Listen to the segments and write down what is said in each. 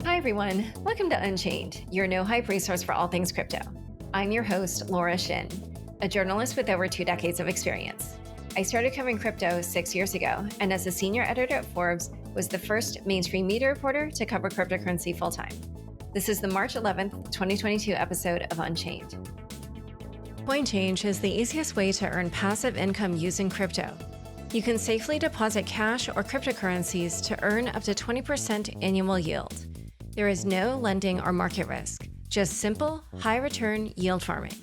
Hi, everyone. Welcome to Unchained, your no-hype resource for all things crypto. I'm your host, Laura Shin, a journalist with over 2 decades of experience. I started covering crypto 6 years ago, and as a senior editor at Forbes, was the first mainstream media reporter to cover cryptocurrency full-time. This is the March 11th, 2022 episode of Unchained. CoinChange is the easiest way to earn passive income using crypto. You can safely deposit cash or cryptocurrencies to earn up to 20% annual yield. There is no lending or market risk, just simple, high-return yield farming.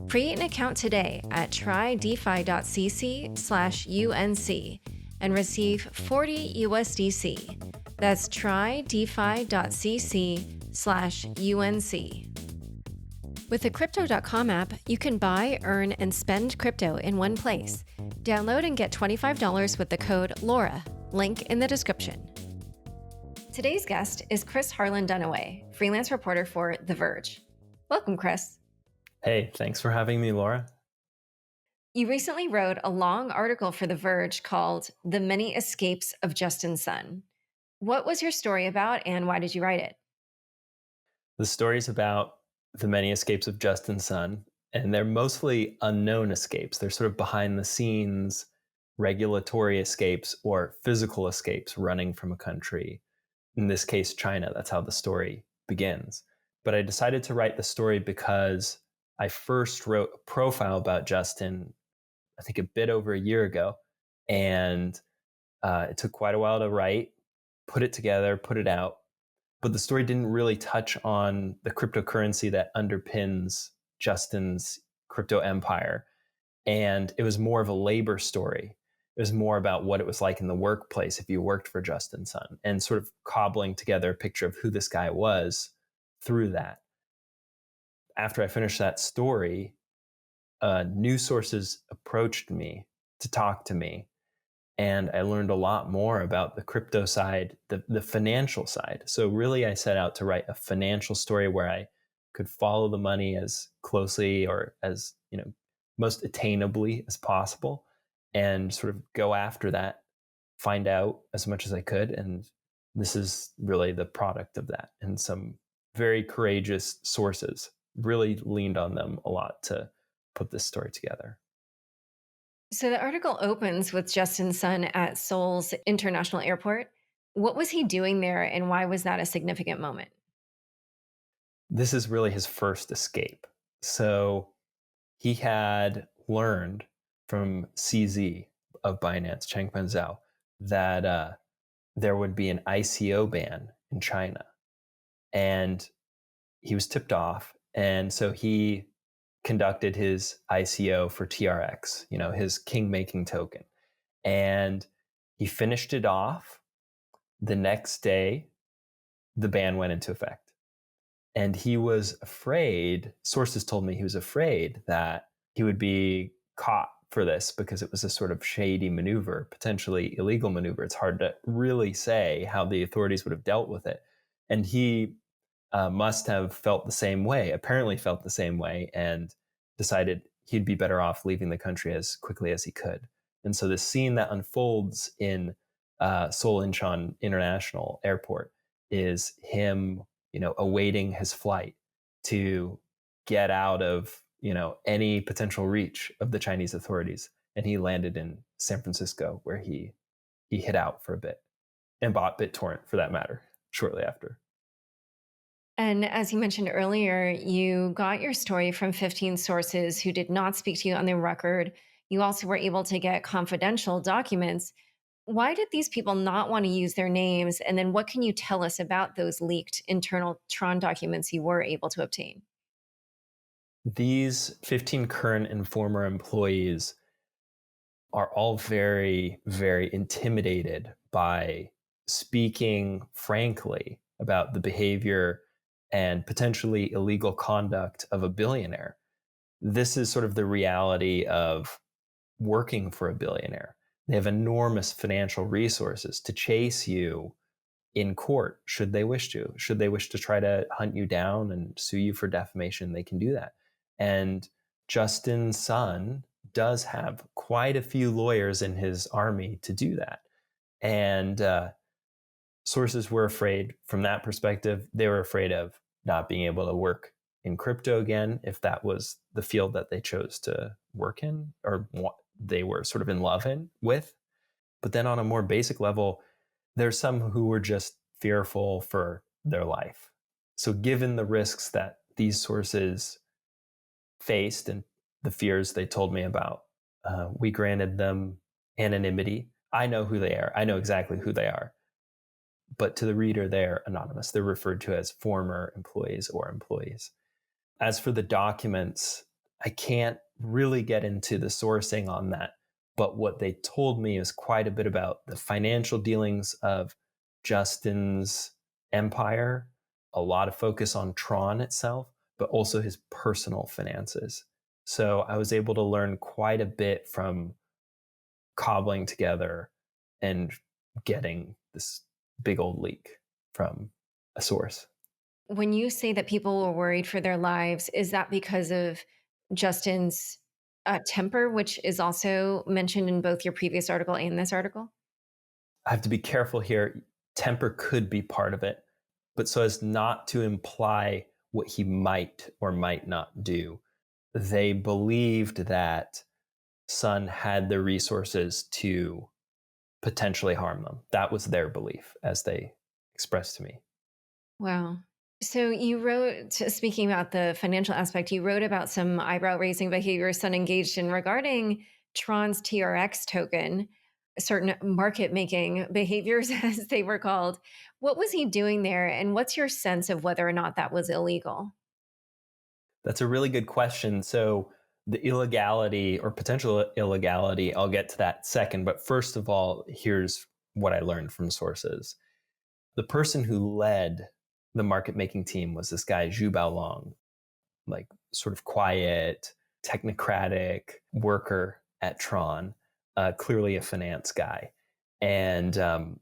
Create an account today at trydefi.cc/UNC and receive 40 USDC. That's trydefi.cc/UNC. With the Crypto.com app, you can buy, earn, and spend crypto in one place. Download and get $25 with the code LAURA, link in the description. Today's guest is Chris Harland-Dunaway, freelance reporter for The Verge. Welcome, Chris. Hey, thanks for having me, Laura. You recently wrote a long article for The Verge called The Many Escapes of Justin Sun. What was your story about and why did you write it? The story's about the many escapes of Justin Sun, and they're mostly unknown escapes. They're sort of behind the scenes regulatory escapes or physical escapes running from a country. In this case, China. That's how the story begins. But I decided to write the story because I first wrote a profile about Justin, I think a bit over a year ago. And it took quite a while to write, put it together, put it out. But the story didn't really touch on the cryptocurrency that underpins Justin's crypto empire. And it was more of a labor story. It was more about what it was like in the workplace if you worked for Justin Sun, and sort of cobbling together a picture of who this guy was through that. After I finished that story, news sources approached me to talk to me. And I learned a lot more about the crypto side, the financial side. So really, I set out to write a financial story where I could follow the money as closely or as most attainably as possible, and sort of go after that, find out as much as I could. And this is really the product of that. And some very courageous sources really leaned on them a lot to put this story together. So the article opens with Justin Sun at Seoul's International Airport. What was he doing there and why was that a significant moment? This is really his first escape. So he had learned from CZ of Binance, Changpeng Zhao, that there would be an ICO ban in China. And he was tipped off. And so he conducted his ICO for TRX, his king-making token. And he finished it off. The next day, the ban went into effect. And he was afraid, sources told me he was afraid that he would be caught for this because it was a sort of shady maneuver, potentially illegal maneuver. It's hard to really say how the authorities would have dealt with it. And he must have felt the same way, apparently felt the same way, and decided he'd be better off leaving the country as quickly as he could. And so the scene that unfolds in Seoul Incheon International Airport is him awaiting his flight to get out of, any potential reach of the Chinese authorities. And he landed in San Francisco, where he hid out for a bit and bought BitTorrent, for that matter, shortly after. And as you mentioned earlier, you got your story from 15 sources who did not speak to you on the record. You also were able to get confidential documents. Why did these people not want to use their names? And then what can you tell us about those leaked internal Tron documents you were able to obtain? These 15 current and former employees are all very, very intimidated by speaking frankly about the behavior and potentially illegal conduct of a billionaire. This is sort of the reality of working for a billionaire. They have enormous financial resources to chase you in court should they wish to. Should they wish to try to hunt you down and sue you for defamation, they can do that. And Justin Sun does have quite a few lawyers in his army to do that. And sources were afraid from that perspective. They were afraid of not being able to work in crypto again if that was the field that they chose to work in or what they were sort of in love with. But then on a more basic level, there's some who were just fearful for their life. So given the risks that these sources faced and the fears they told me about, we granted them anonymity. I know who they are. I know exactly who they are. But to the reader, they're anonymous. They're referred to as former employees or employees. As for the documents, I can't really get into the sourcing on that. But what they told me is quite a bit about the financial dealings of Justin's empire, a lot of focus on Tron itself, but also his personal finances. So I was able to learn quite a bit from cobbling together and getting this big old leak from a source. When you say that people were worried for their lives, is that because of Justin's temper, which is also mentioned in both your previous article and this article? I have to be careful here. Temper could be part of it, but so as not to imply what he might or might not do. They believed that Sun had the resources to potentially harm them. That was their belief as they expressed to me. Wow. So you wrote, speaking about the financial aspect, you wrote about some eyebrow raising behavior Sun engaged in regarding Tron's TRX token, certain market making behaviors, as they were called. What was he doing there? And what's your sense of whether or not that was illegal? That's a really good question. So the illegality or potential illegality, I'll get to that second. But first of all, here's what I learned from sources. The person who led the market making team was this guy, Zhu Baolong, like sort of quiet, technocratic worker at Tron, clearly a finance guy. And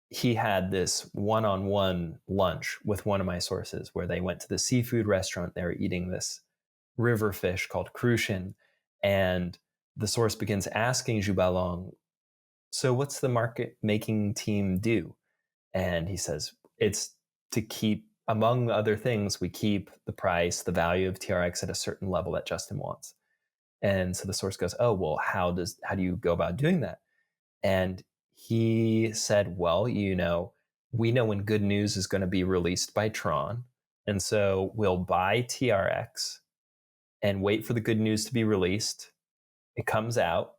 he had this one-on-one lunch with one of my sources where they went to the seafood restaurant. They were eating this river fish called crucian. And the source begins asking Zhu Baolong, so what's the market making team do? And he says, it's to keep, among other things, we keep the price, the value of TRX at a certain level that Justin wants. And so the source goes, oh, well, how do you go about doing that? And he said, well, we know when good news is going to be released by Tron. And so we'll buy TRX and wait for the good news to be released. It comes out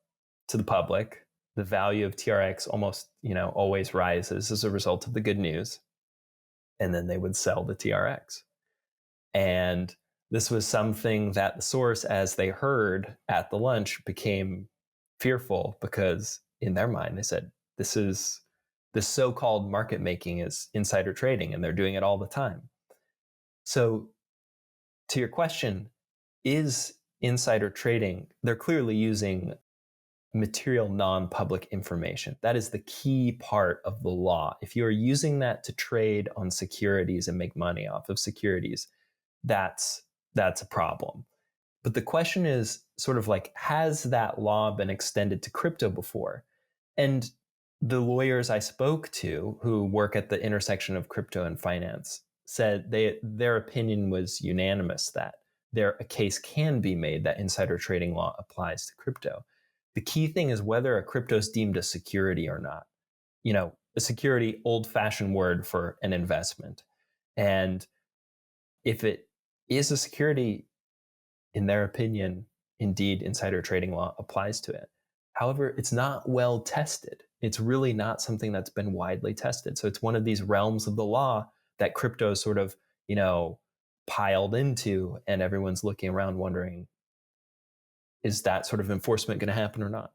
to the public. The value of TRX almost, always rises as a result of the good news. And then they would sell the TRX. And this was something that the source, as they heard at the lunch, became fearful because in their mind, they said, this so-called market making is insider trading and they're doing it all the time. So to your question, is insider trading, they're clearly using material non-public information. That is the key part of the law. If you're using that to trade on securities and make money off of securities, that's a problem. But the question is sort of like, has that law been extended to crypto before? And the lawyers I spoke to who work at the intersection of crypto and finance said their opinion was unanimous that a case can be made that insider trading law applies to crypto. The key thing is whether a crypto is deemed a security or not. A security, old-fashioned word for an investment. And if it is a security, in their opinion, indeed, insider trading law applies to it. However, it's not well tested. It's really not something that's been widely tested. So it's one of these realms of the law that crypto sort of, piled into, and everyone's looking around wondering, is that sort of enforcement going to happen or not?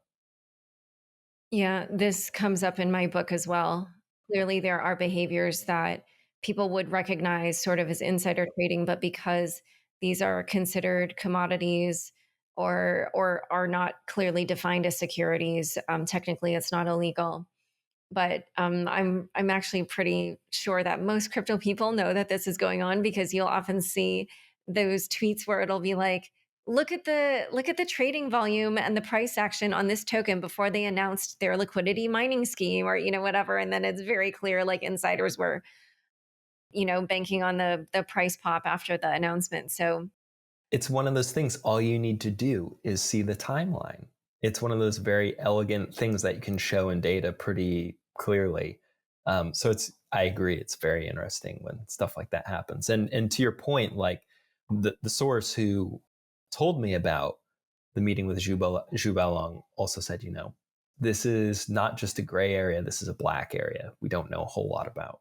Yeah, this comes up in my book as well. Clearly, there are behaviors that people would recognize sort of as insider trading, but because these are considered commodities or are not clearly defined as securities, technically it's not illegal. But I'm actually pretty sure that most crypto people know that this is going on because you'll often see those tweets where it'll be like look at the trading volume and the price action on this token before they announced their liquidity mining scheme, or whatever, and then it's very clear like insiders were banking on the price pop after the announcement. So It's one of those things, all you need to do is see the timeline. It's one of those very elegant things that you can show in data pretty clearly. I agree, it's very interesting when stuff like that happens. And to your point, like the source who told me about the meeting with Zhu Baolong also said, this is not just a gray area, this is a black area we don't know a whole lot about.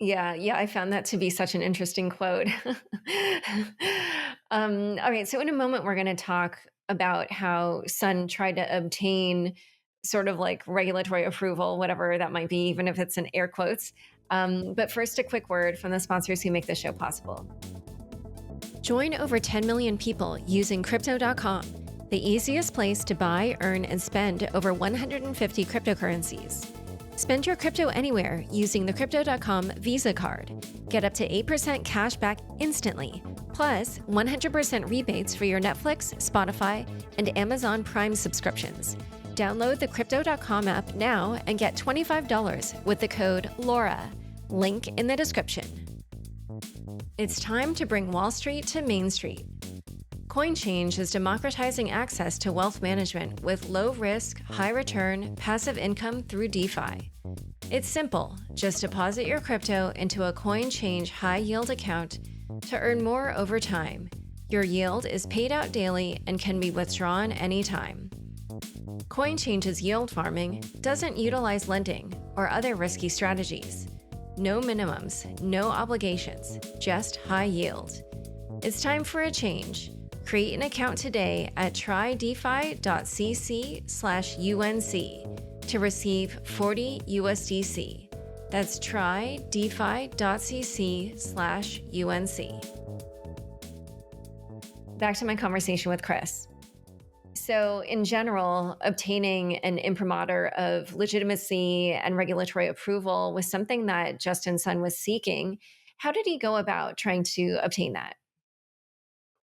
yeah, I found that to be such an interesting quote. All right, so in a moment, we're going to talk about how Sun tried to obtain sort of like regulatory approval, whatever that might be, even if it's in air quotes. But first, a quick word from the sponsors who make the show possible. Join over 10 million people using Crypto.com, the easiest place to buy, earn, and spend over 150 cryptocurrencies. Spend your crypto anywhere using the Crypto.com Visa card. Get up to 8% cash back instantly, plus 100% rebates for your Netflix, Spotify, and Amazon Prime subscriptions. Download the Crypto.com app now and get $25 with the code LAURA. Link in the description. It's time to bring Wall Street to Main Street. CoinChange is democratizing access to wealth management with low-risk, high-return, passive income through DeFi. It's simple. Just deposit your crypto into a CoinChange high-yield account to earn more over time. Your yield is paid out daily and can be withdrawn anytime. CoinChange's yield farming doesn't utilize lending or other risky strategies. No minimums, no obligations, just high yield. It's time for a change. Create an account today at trydefi.cc/UNC to receive 40 USDC. That's trydefi.cc/UNC. Back to my conversation with Chris. So in general, obtaining an imprimatur of legitimacy and regulatory approval was something that Justin Sun was seeking. How did he go about trying to obtain that?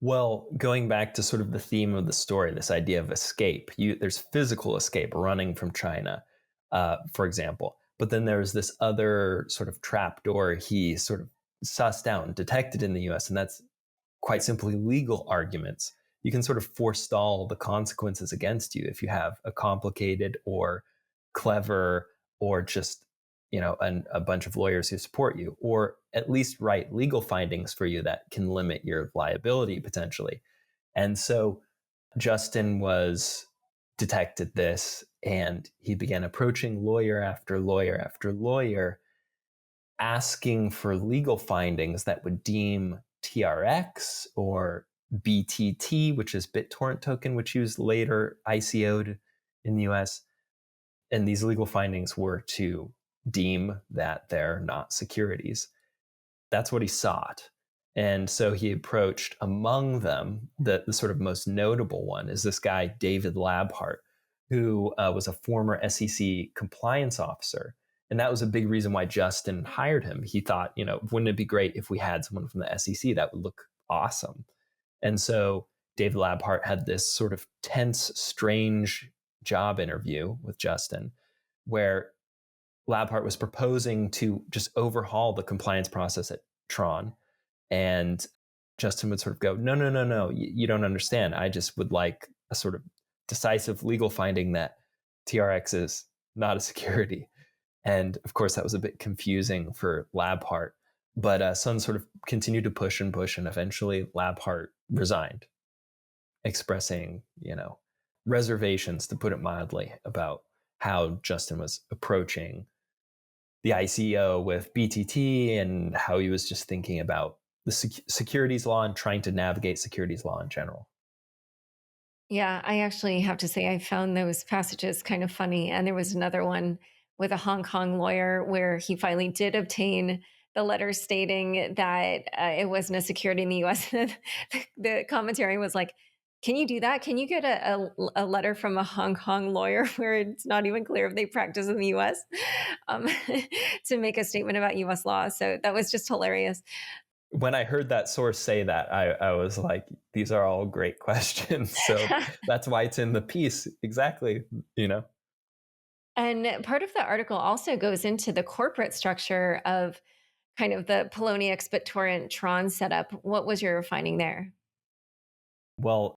Well, going back to sort of the theme of the story, this idea of escape, there's physical escape, running from China, for example. But then there's this other sort of trapdoor he sort of sussed out and detected in the US, and that's quite simply legal arguments. You can sort of forestall the consequences against you if you have a complicated or clever or just a bunch of lawyers who support you, or at least write legal findings for you that can limit your liability potentially. And so Justin detected this, and he began approaching lawyer after lawyer after lawyer, asking for legal findings that would deem TRX or BTT, which is BitTorrent token, which he was later ICO'd in the US. And these legal findings were to deem that they're not securities. That's what he sought. And so he approached, among them, the sort of most notable one is this guy, David Labhart, who was a former SEC compliance officer. And that was a big reason why Justin hired him. He thought, wouldn't it be great if we had someone from the SEC? That would look awesome. And so David Labhart had this sort of tense, strange job interview with Justin, where Labhart was proposing to just overhaul the compliance process at Tron. And Justin would sort of go, no, you don't understand. I just would like a sort of decisive legal finding that TRX is not a security. And of course, that was a bit confusing for Labhart. But Sun sort of continued to push, and eventually Labhart resigned, expressing, reservations, to put it mildly, about how Justin was approaching the ICO with BTT and how he was just thinking about the securities law and trying to navigate securities law in general. Yeah, I actually have to say I found those passages kind of funny. And there was another one with a Hong Kong lawyer where he finally did obtain the letter stating that it wasn't a security in the US. The commentary was like, can you do that? Can you get a letter from a Hong Kong lawyer where it's not even clear if they practice in the US to make a statement about US law? So that was just hilarious. when I heard that source say that, I was like, these are all great questions. So that's why it's in the piece. Exactly. You know? And part of the article also goes into the corporate structure of kind of the Poloniex BitTorrent Tron setup. What was your finding there? Well,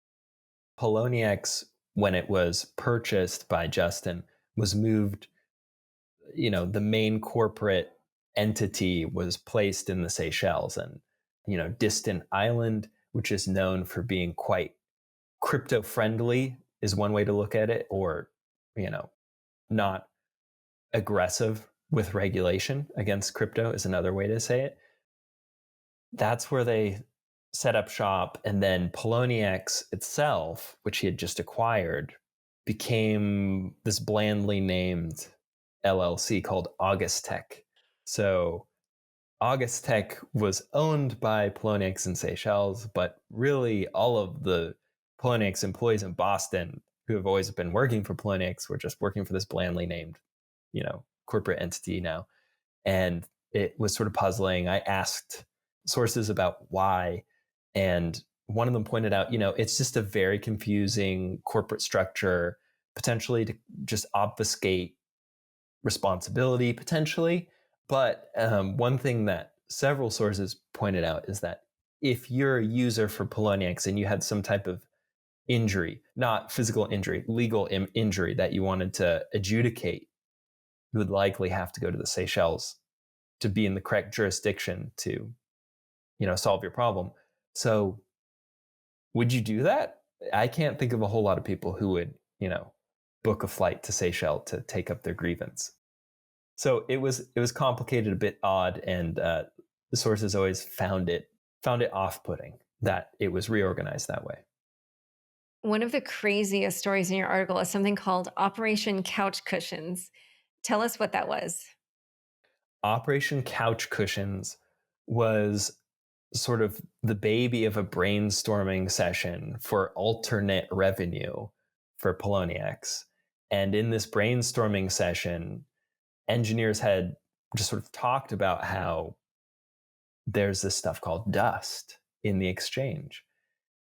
Poloniex, when it was purchased by Justin, was moved, the main corporate entity was placed in the Seychelles, and, distant island, which is known for being quite crypto friendly, is one way to look at it, or, not aggressive with regulation against crypto is another way to say it. That's where they set up shop. And then Poloniex itself, which he had just acquired, became this blandly named LLC called August Tech. So August Tech was owned by Poloniex in Seychelles, but really all of the Poloniex employees in Boston who have always been working for Poloniex were just working for this blandly named, corporate entity now. And it was sort of puzzling. I asked sources about why, and one of them pointed out, it's just a very confusing corporate structure, potentially to just obfuscate responsibility, potentially. But one thing that several sources pointed out is that if you're a user for Poloniex and you had some type of injury, not physical injury, legal injury that you wanted to adjudicate, you would likely have to go to the Seychelles to be in the correct jurisdiction to, solve your problem. So would you do that? I can't think of a whole lot of people who would, book a flight to Seychelles to take up their grievance. So it was complicated, a bit odd, and the sources always found it off-putting that it was reorganized that way. One of the craziest stories in your article is something called Operation Couch Cushions. Tell us what that was. Operation Couch Cushions was sort of the baby of a brainstorming session for alternate revenue for Poloniex. And in this brainstorming session, engineers had just sort of talked about how there's this stuff called dust in the exchange.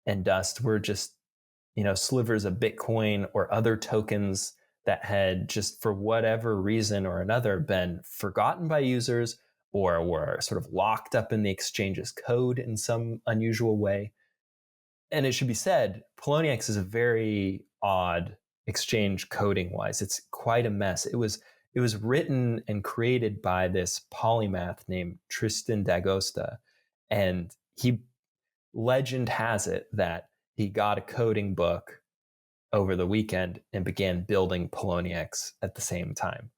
And dust were just, slivers of Bitcoin or other tokens that had just for whatever reason or another been forgotten by users or were sort of locked up in the exchange's code in some unusual way. And it should be said, Poloniex is a very odd exchange coding wise. It's quite a mess. It was written and created by this polymath named Tristan D'Agosta. And legend has it that he got a coding book over the weekend and began building Poloniex at the same time.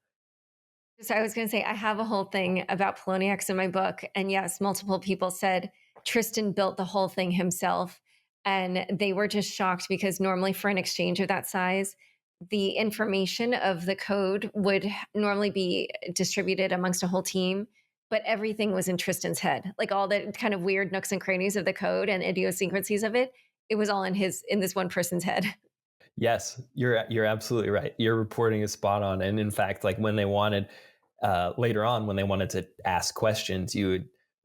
So I was going to say, I have a whole thing about Poloniex in my book. And yes, multiple people said Tristan built the whole thing himself. And they were just shocked because normally for an exchange of that size, the information of the code would normally be distributed amongst a whole team. But everything was in Tristan's head, like all the kind of weird nooks and crannies of the code and idiosyncrasies of it. It was all in this one person's head. Yes, you're absolutely right. Your reporting is spot on. And in fact, like when they wanted later on, when they wanted to ask questions,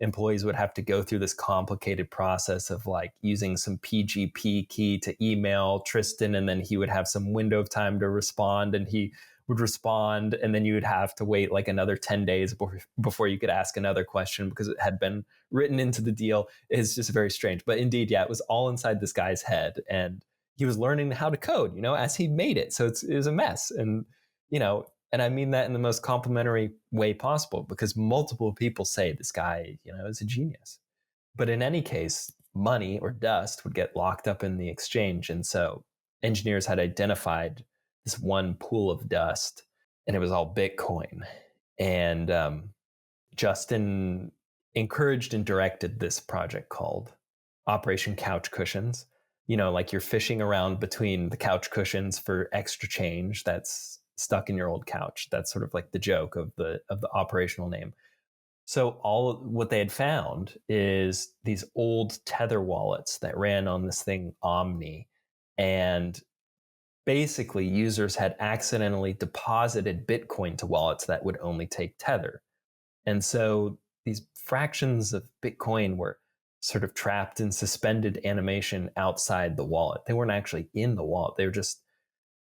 employees would have to go through this complicated process of like using some PGP key to email Tristan, and then he would have some window of time to respond, and he would respond, and then you would have to wait like another 10 days before you could ask another question because it had been written into the deal. It's just very strange. But indeed, yeah, it was all inside this guy's head. And he was learning how to code, as he made it. So it was a mess. And, and I mean that in the most complimentary way possible because multiple people say this guy, is a genius. But in any case, money or dust would get locked up in the exchange. And so engineers had identified this one pool of dust, and it was all Bitcoin. And Justin encouraged and directed this project called Operation Couch Cushions. Like you're fishing around between the couch cushions for extra change that's stuck in your old couch. That's sort of like the joke of the operational name. So what they had found is these old Tether wallets that ran on this thing Omni, and basically users had accidentally deposited Bitcoin to wallets that would only take Tether. And so these fractions of Bitcoin were sort of trapped in suspended animation outside the wallet. They weren't actually in the wallet. They were just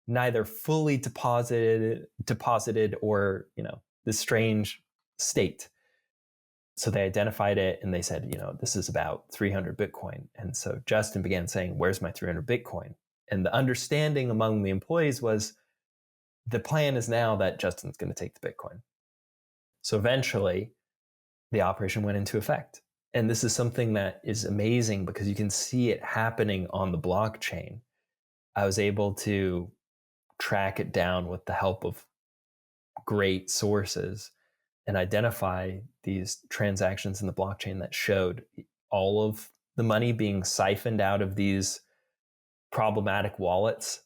neither fully deposited or, this strange state. So they identified it and they said, this is about 300 Bitcoin. And so Justin began saying, where's my 300 Bitcoin? And the understanding among the employees was the plan is now that Justin's going to take the Bitcoin. So eventually the operation went into effect. And this is something that is amazing because you can see it happening on the blockchain. I was able to track it down with the help of great sources and identify these transactions in the blockchain that showed all of the money being siphoned out of these problematic wallets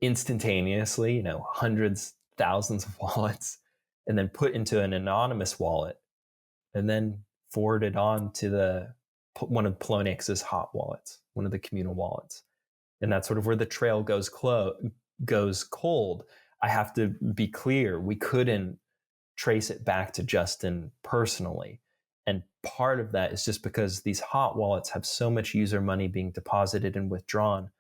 instantaneously, hundreds, thousands of wallets, and then put into an anonymous wallet and then forwarded on to one of Poloniex's hot wallets, one of the communal wallets. And that's sort of where the trail goes cold. I have to be clear, we couldn't trace it back to Justin personally. And part of that is just because these hot wallets have so much user money being deposited and withdrawn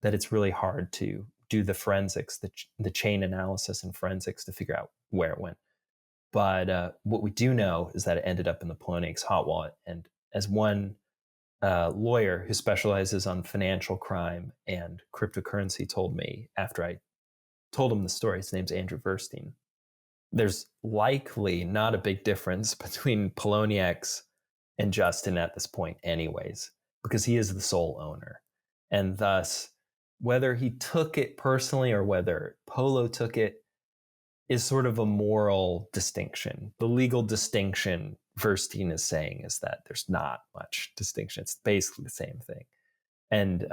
that it's really hard to do the forensics, the chain analysis and forensics to figure out where it went. But what we do know is that it ended up in the Poloniex hot wallet. And as one lawyer who specializes on financial crime and cryptocurrency told me after I told him the story, his name's Andrew Verstein, there's likely not a big difference between Poloniex and Justin at this point anyways, because he is the sole owner. And thus, whether he took it personally or whether Polo took it is sort of a moral distinction. The legal distinction Verstein is saying is that there's not much distinction. It's basically the same thing. And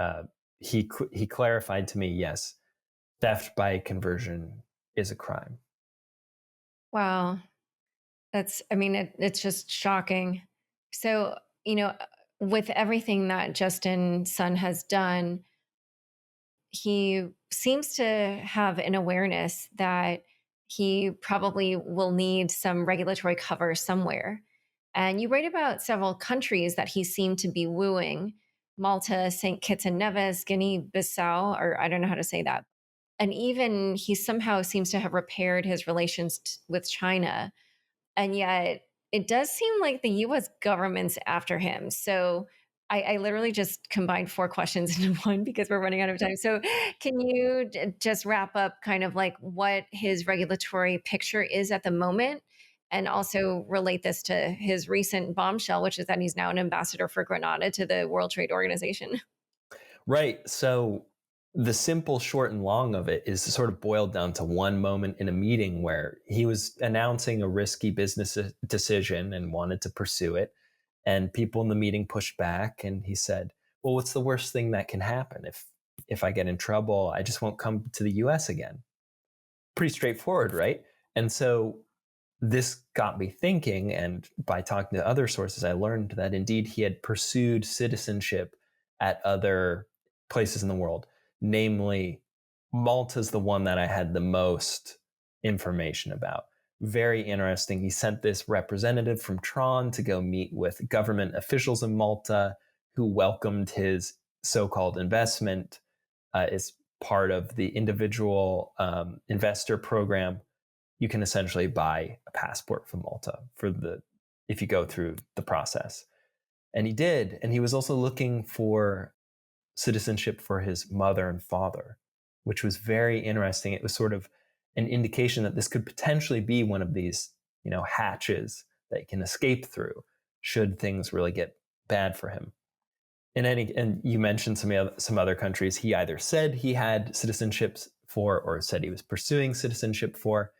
he clarified to me, yes, theft by conversion is a crime. Wow. It's just shocking. So, with everything that Justin's son has done, he seems to have an awareness that he probably will need some regulatory cover somewhere. And you write about several countries that he seemed to be wooing: Malta, St. Kitts and Nevis, Guinea Bissau, or I don't know how to say that. And even he somehow seems to have repaired his relations with China. And yet it does seem like the US government's after him. So I literally just combined four questions into one because we're running out of time. So can you just wrap up kind of like what his regulatory picture is at the moment? And also relate this to his recent bombshell, which is that he's now an ambassador for Grenada to the World Trade Organization. Right. So the simple, short, and long of it is sort of boiled down to one moment in a meeting where he was announcing a risky business decision and wanted to pursue it. And people in the meeting pushed back, and he said, well, what's the worst thing that can happen? If I get in trouble, I just won't come to the US again. Pretty straightforward, right? And so this got me thinking, and by talking to other sources, I learned that indeed he had pursued citizenship at other places in the world. Namely, Malta's the one that I had the most information about. Very interesting. He sent this representative from Tron to go meet with government officials in Malta who welcomed his so-called investment as part of the individual investor program. You can essentially buy a passport from Malta if you go through the process. And he did. And he was also looking for citizenship for his mother and father, which was very interesting. It was sort of an indication that this could potentially be one of these, hatches that he can escape through should things really get bad for him. And you mentioned some other countries he either said he had citizenships for or said he was pursuing citizenship for.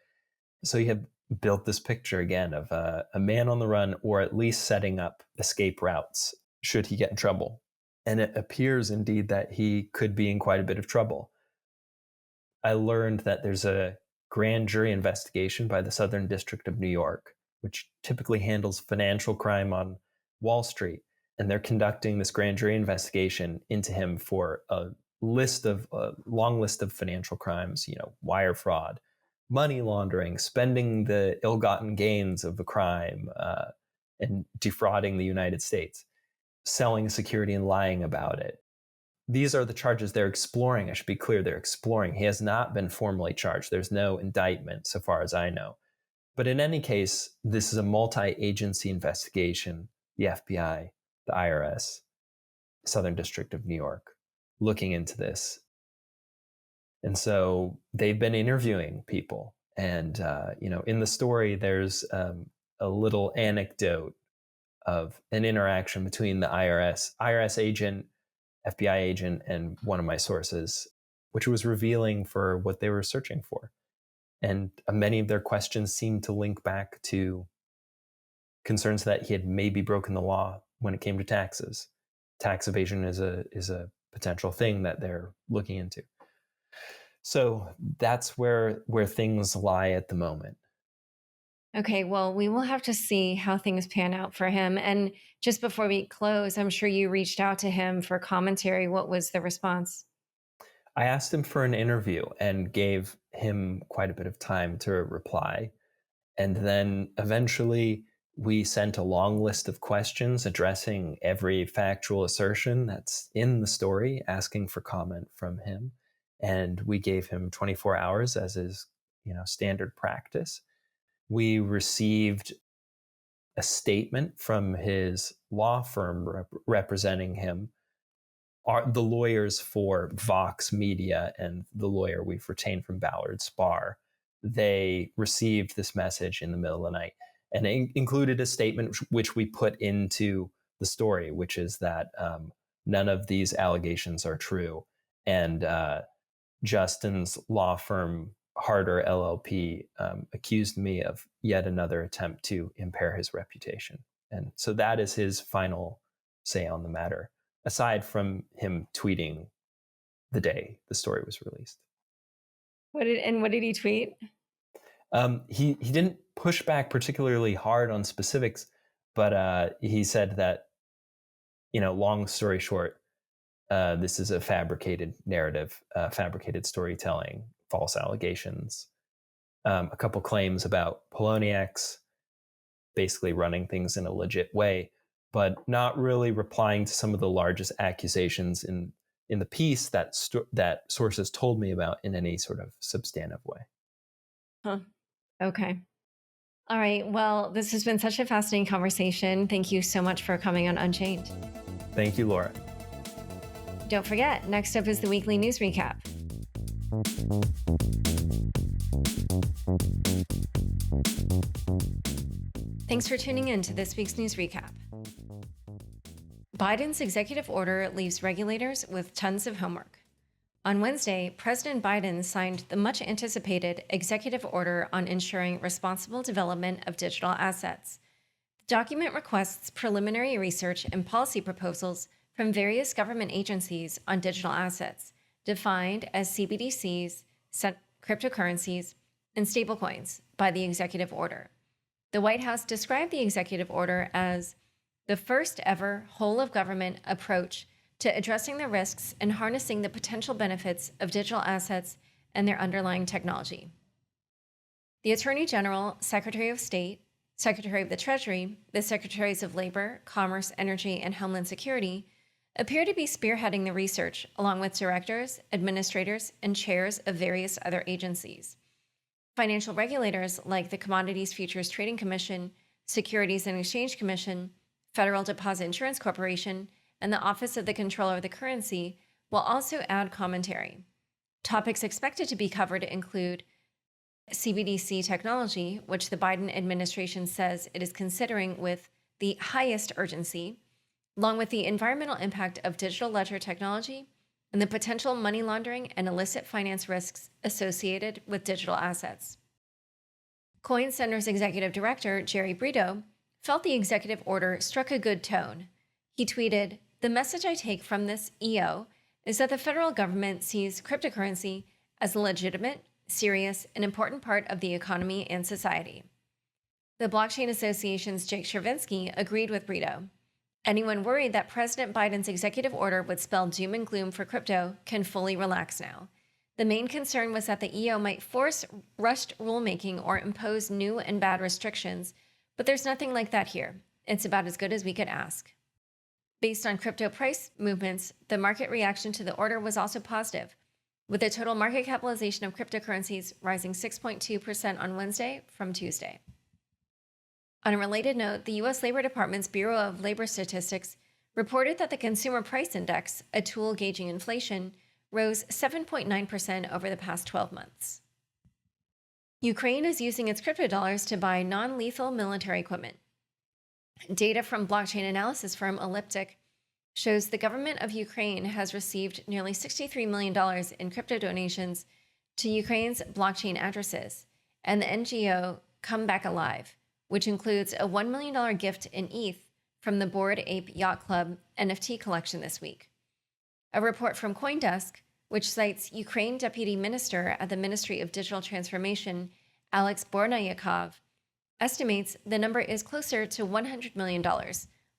So you have built this picture again of a man on the run, or at least setting up escape routes should he get in trouble. And it appears indeed that he could be in quite a bit of trouble. I learned that there's a grand jury investigation by the Southern District of New York, which typically handles financial crime on Wall Street. And they're conducting this grand jury investigation into him for a long list of financial crimes, wire fraud, money laundering, spending the ill-gotten gains of the crime, and defrauding the United States, selling a security and lying about it. These are the charges they're exploring. I should be clear, they're exploring. He has not been formally charged. There's no indictment so far as I know. But in any case, this is a multi-agency investigation, the FBI, the IRS, Southern District of New York, looking into this. And so they've been interviewing people. And, in the story, there's a little anecdote of an interaction between the IRS agent, FBI agent, and one of my sources, which was revealing for what they were searching for. And many of their questions seemed to link back to concerns that he had maybe broken the law when it came to taxes. Tax evasion is a potential thing that they're looking into. So that's where things lie at the moment. Okay, well, we will have to see how things pan out for him. And just before we close, I'm sure you reached out to him for commentary. What was the response? I asked him for an interview and gave him quite a bit of time to reply. And then eventually we sent a long list of questions addressing every factual assertion that's in the story, asking for comment from him. And we gave him 24 hours as is, standard practice. We received a statement from his law firm representing him, the lawyers for Vox Media and the lawyer we've retained from Ballard Spahr. They received this message in the middle of the night, and it included a statement which we put into the story, which is that none of these allegations are true. And Justin's law firm, Harder LLP, accused me of yet another attempt to impair his reputation. And so that is his final say on the matter, aside from him tweeting the day the story was released. What did he tweet? He didn't push back particularly hard on specifics, but he said that, long story short, this is a fabricated narrative, fabricated storytelling, false allegations, a couple claims about Poloniex, basically running things in a legit way, but not really replying to some of the largest accusations in the piece that sources told me about in any sort of substantive way. Huh. Okay. All right. Well, this has been such a fascinating conversation. Thank you so much for coming on Unchained. Thank you, Laura. Don't forget, next up is the weekly news recap. Thanks for tuning in to this week's news recap. Biden's executive order leaves regulators with tons of homework. On Wednesday, President Biden signed the much-anticipated executive order on ensuring responsible development of digital assets. The document requests preliminary research and policy proposals from various government agencies on digital assets, defined as CBDCs, cryptocurrencies, and stablecoins by the executive order. The White House described the executive order as the first ever whole-of-government approach to addressing the risks and harnessing the potential benefits of digital assets and their underlying technology. The Attorney General, Secretary of State, Secretary of the Treasury, the Secretaries of Labor, Commerce, Energy, and Homeland Security appear to be spearheading the research along with directors, administrators, and chairs of various other agencies. Financial regulators like the Commodities Futures Trading Commission, Securities and Exchange Commission, Federal Deposit Insurance Corporation, and the Office of the Comptroller of the Currency will also add commentary. Topics expected to be covered include CBDC technology, which the Biden administration says it is considering with the highest urgency, along with the environmental impact of digital ledger technology and the potential money laundering and illicit finance risks associated with digital assets. Coin Center's executive director, Jerry Brito, felt the executive order struck a good tone. He tweeted, "The message I take from this EO is that the federal government sees cryptocurrency as a legitimate, serious, and important part of the economy and society." The Blockchain Association's Jake Chervinsky agreed with Brito. Anyone worried that President Biden's executive order would spell doom and gloom for crypto can fully relax now. The main concern was that the EO might force rushed rulemaking or impose new and bad restrictions, but there's nothing like that here. It's about as good as we could ask. Based on crypto price movements, the market reaction to the order was also positive, with the total market capitalization of cryptocurrencies rising 6.2% on Wednesday from Tuesday. On a related note, the U.S. Labor Department's Bureau of Labor Statistics reported that the Consumer Price Index, a tool gauging inflation, rose 7.9% over the past 12 months. Ukraine is using its crypto dollars to buy non-lethal military equipment. Data from blockchain analysis firm Elliptic shows the government of Ukraine has received nearly $63 million in crypto donations to Ukraine's blockchain addresses and the NGO Come Back Alive, which includes a $1 million gift in ETH from the Bored Ape Yacht Club NFT collection this week. A report from CoinDesk, which cites Ukraine Deputy Minister at the Ministry of Digital Transformation, Alex Bornyakov, estimates the number is closer to $100 million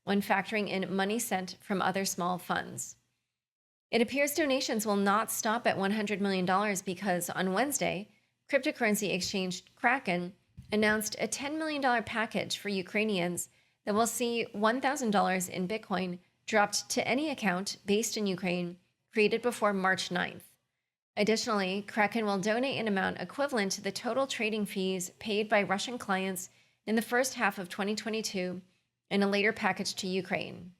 when factoring in money sent from other small funds. It appears donations will not stop at $100 million because on Wednesday, cryptocurrency exchange Kraken announced a $10 million package for Ukrainians that will see $1,000 in Bitcoin dropped to any account based in Ukraine created before March 9th. Additionally, Kraken will donate an amount equivalent to the total trading fees paid by Russian clients in the first half of 2022 in a later package to Ukraine.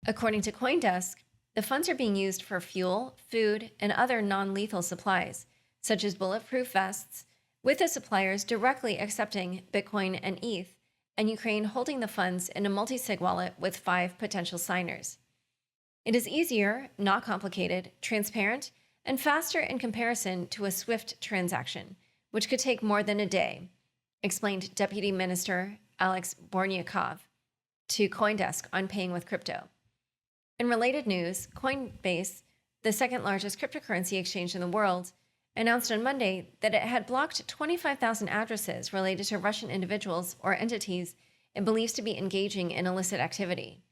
According to CoinDesk, the funds are being used for fuel, food, and other non-lethal supplies, such as bulletproof vests, with the suppliers directly accepting Bitcoin and ETH, and Ukraine holding the funds in a multi-sig wallet with 5 potential signers. It is easier, not complicated, transparent, and faster in comparison to a SWIFT transaction, which could take more than a day, explained Deputy Minister Alex Bornyakov to CoinDesk on Paying with Crypto. In related news, Coinbase, the second largest cryptocurrency exchange in the world, announced on Monday that it had blocked 25,000 addresses related to Russian individuals or entities it believes to be engaging in illicit activity.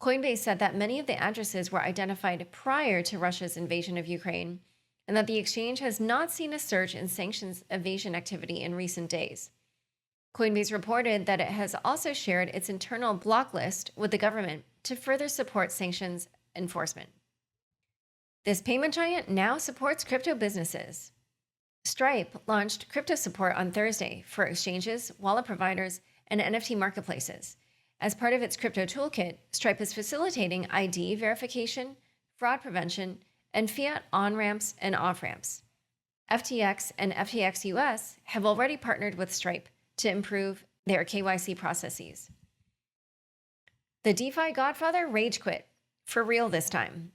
Coinbase said that many of the addresses were identified prior to Russia's invasion of Ukraine, and that the exchange has not seen a surge in sanctions evasion activity in recent days. Coinbase reported that it has also shared its internal block list with the government to further support sanctions enforcement. This payment giant now supports crypto businesses. Stripe launched crypto support on Thursday for exchanges, wallet providers, and NFT marketplaces. As part of its crypto toolkit, Stripe is facilitating ID verification, fraud prevention, and fiat on-ramps and off-ramps. FTX and FTX US have already partnered with Stripe to improve their KYC processes. The DeFi Godfather Ragequit, for real this time.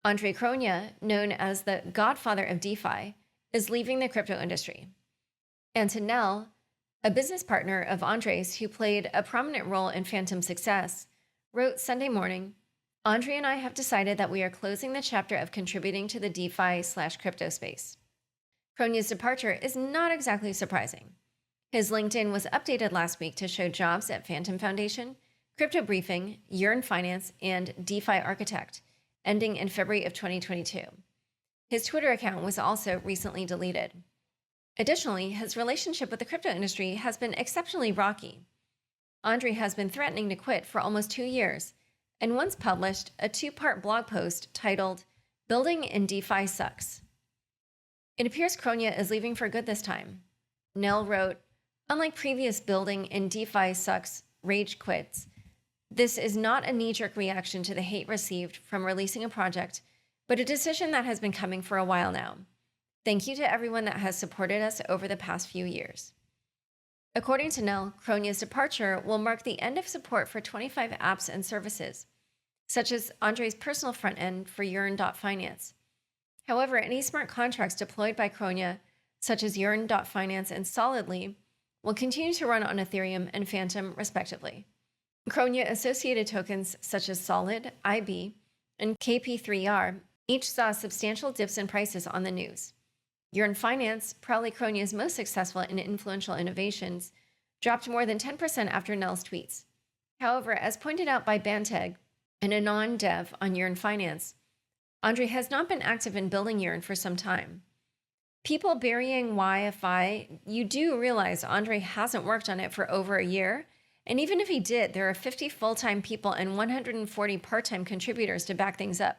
Andre Cronje, known as the Godfather of DeFi, is leaving the crypto industry. Antonell, a business partner of Andre's who played a prominent role in Phantom's success, wrote Sunday morning, "Andre and I have decided that we are closing the chapter of contributing to the DeFi/crypto space." Cronje's departure is not exactly surprising. His LinkedIn was updated last week to show jobs at Phantom Foundation, Crypto Briefing, Yearn Finance, and DeFi Architect, ending in February of 2022. His Twitter account was also recently deleted. Additionally, his relationship with the crypto industry has been exceptionally rocky. Andre has been threatening to quit for almost 2 years, and once published a 2-part blog post titled, "Building in DeFi Sucks." It appears Cronje is leaving for good this time. Nell wrote, "Unlike previous Building in DeFi Sucks rage quits, this is not a knee-jerk reaction to the hate received from releasing a project, but a decision that has been coming for a while now. Thank you to everyone that has supported us over the past few years." According to Nell, Cronje's departure will mark the end of support for 25 apps and services, such as Andre's personal front end for Yearn.finance. However, any smart contracts deployed by Cronje, such as Yearn.finance and Solidly, will continue to run on Ethereum and Phantom, respectively. Cronje-associated tokens such as Solid, IB, and KP3R each saw substantial dips in prices on the news. Yearn Finance, probably Cronje's most successful and influential innovations, dropped more than 10% after Nell's tweets. However, as pointed out by Banteg, an anon dev on Yearn Finance, Andre has not been active in building Yearn for some time. People burying YFI, you do realize Andre hasn't worked on it for over a year, And even if he did, there are 50 full-time people and 140 part-time contributors to back things up.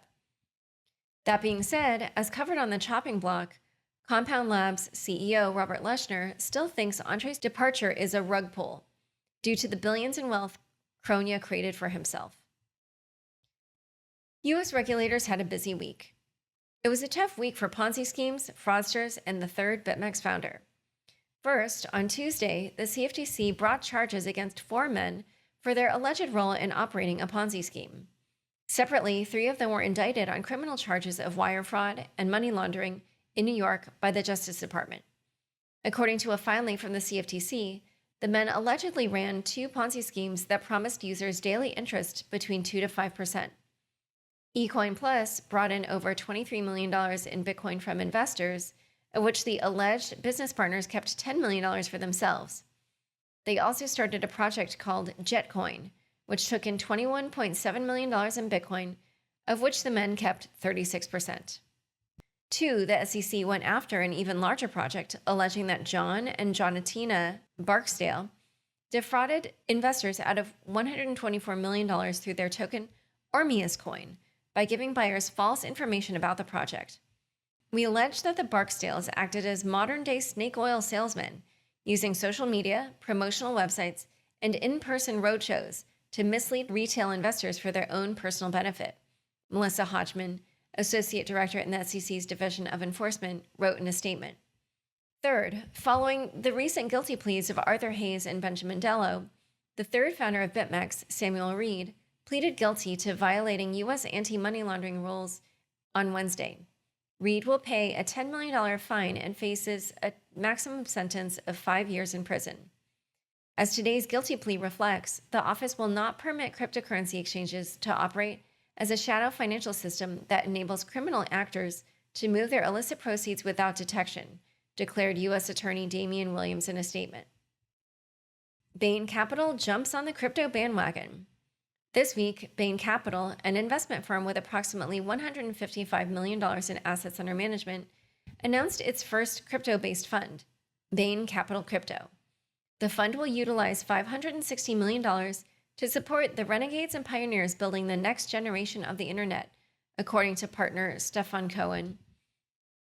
That being said, as covered on the chopping block, Compound Labs CEO Robert Leshner still thinks Entree's departure is a rug pull due to the billions in wealth Kronia created for himself. U.S. regulators had a busy week. It was a tough week for Ponzi schemes, fraudsters, and the third BitMax founder. First, on Tuesday, the CFTC brought charges against 4 men for their alleged role in operating a Ponzi scheme. Separately, 3 of them were indicted on criminal charges of wire fraud and money laundering in New York by the Justice Department. According to a filing from the CFTC, the men allegedly ran 2 Ponzi schemes that promised users daily interest between 2 to 5%. eCoin Plus brought in over $23 million in Bitcoin from investors, of which the alleged business partners kept $10 million for themselves. They also started a project called JetCoin, which took in $21.7 million in Bitcoin, of which the men kept 36%. 2, the SEC went after an even larger project, alleging that John and Jonatina Barksdale defrauded investors out of $124 million through their token Ormeus coin by giving buyers false information about the project. We allege that the Barksdales acted as modern-day snake oil salesmen, using social media, promotional websites, and in-person roadshows to mislead retail investors for their own personal benefit. Melissa Hodgman, Associate Director in the SEC's Division of Enforcement, wrote in a statement. Third, following the recent guilty pleas of Arthur Hayes and Benjamin Dello, the third founder of BitMax, Samuel Reed, pleaded guilty to violating U.S. anti-money laundering rules on Wednesday. Reed will pay a $10 million fine and faces a maximum sentence of 5 years in prison. As today's guilty plea reflects, the office will not permit cryptocurrency exchanges to operate as a shadow financial system that enables criminal actors to move their illicit proceeds without detection, declared U.S. Attorney Damian Williams in a statement. Bain Capital jumps on the crypto bandwagon. This week, Bain Capital, an investment firm with approximately $155 million in assets under management, announced its first crypto-based fund, Bain Capital Crypto. The fund will utilize $560 million to support the renegades and pioneers building the next generation of the internet, according to partner Stefan Cohen.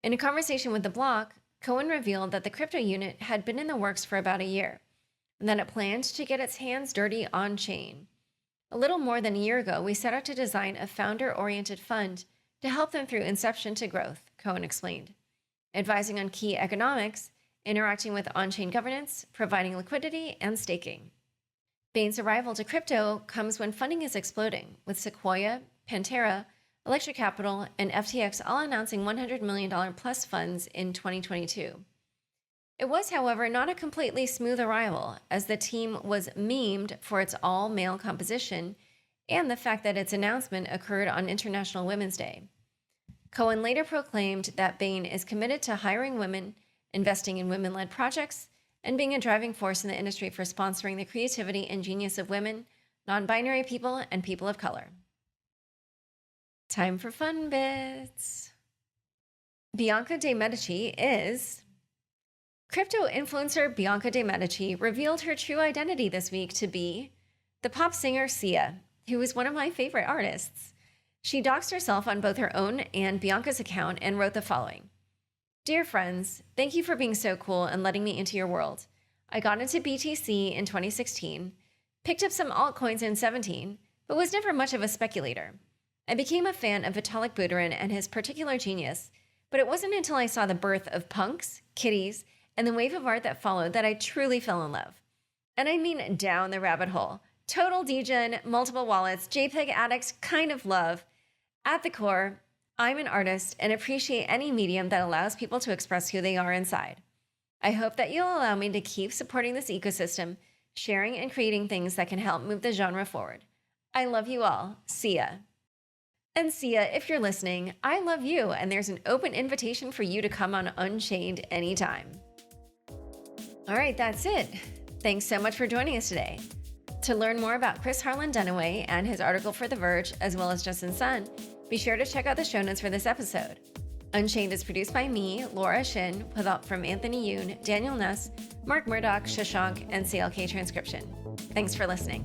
In a conversation with The Block, Cohen revealed that the crypto unit had been in the works for about a year, and that it planned to get its hands dirty on-chain. A little more than a year ago, we set out to design a founder-oriented fund to help them through inception to growth, Cohen explained, advising on key economics, interacting with on-chain governance, providing liquidity, and staking. Bain's arrival to crypto comes when funding is exploding, with Sequoia, Pantera, Electric Capital, and FTX all announcing $100 million plus funds in 2022. It was, however, not a completely smooth arrival, as the team was memed for its all-male composition and the fact that its announcement occurred on International Women's Day. Cohen later proclaimed that Bain is committed to hiring women, investing in women-led projects, and being a driving force in the industry for sponsoring the creativity and genius of women, non-binary people, and people of color. Time for fun bits. Bianca de Medici is... Crypto influencer Bianca de Medici revealed her true identity this week to be the pop singer Sia, who is one of my favorite artists. She doxed herself on both her own and Bianca's account and wrote the following. Dear friends, thank you for being so cool and letting me into your world. I got into BTC in 2016, picked up some altcoins in 2017, but was never much of a speculator. I became a fan of Vitalik Buterin and his particular genius, but it wasn't until I saw the birth of punks, kitties, and the wave of art that followed that I truly fell in love. And I mean down the rabbit hole. Total degen, multiple wallets, JPEG addicts kind of love. At the core, I'm an artist and appreciate any medium that allows people to express who they are inside. I hope that you'll allow me to keep supporting this ecosystem, sharing and creating things that can help move the genre forward. I love you all. Sia. And Sia, if you're listening, I love you, and there's an open invitation for you to come on Unchained anytime. All right, that's it. Thanks so much for joining us today. To learn more about Chris Harland-Dunaway and his article for The Verge, as well as Justin Sun, be sure to check out the show notes for this episode. Unchained is produced by me, Laura Shin, with help from Anthony Yoon, Daniel Nuss, Mark Murdoch, Shashank, and CLK Transcription. Thanks for listening.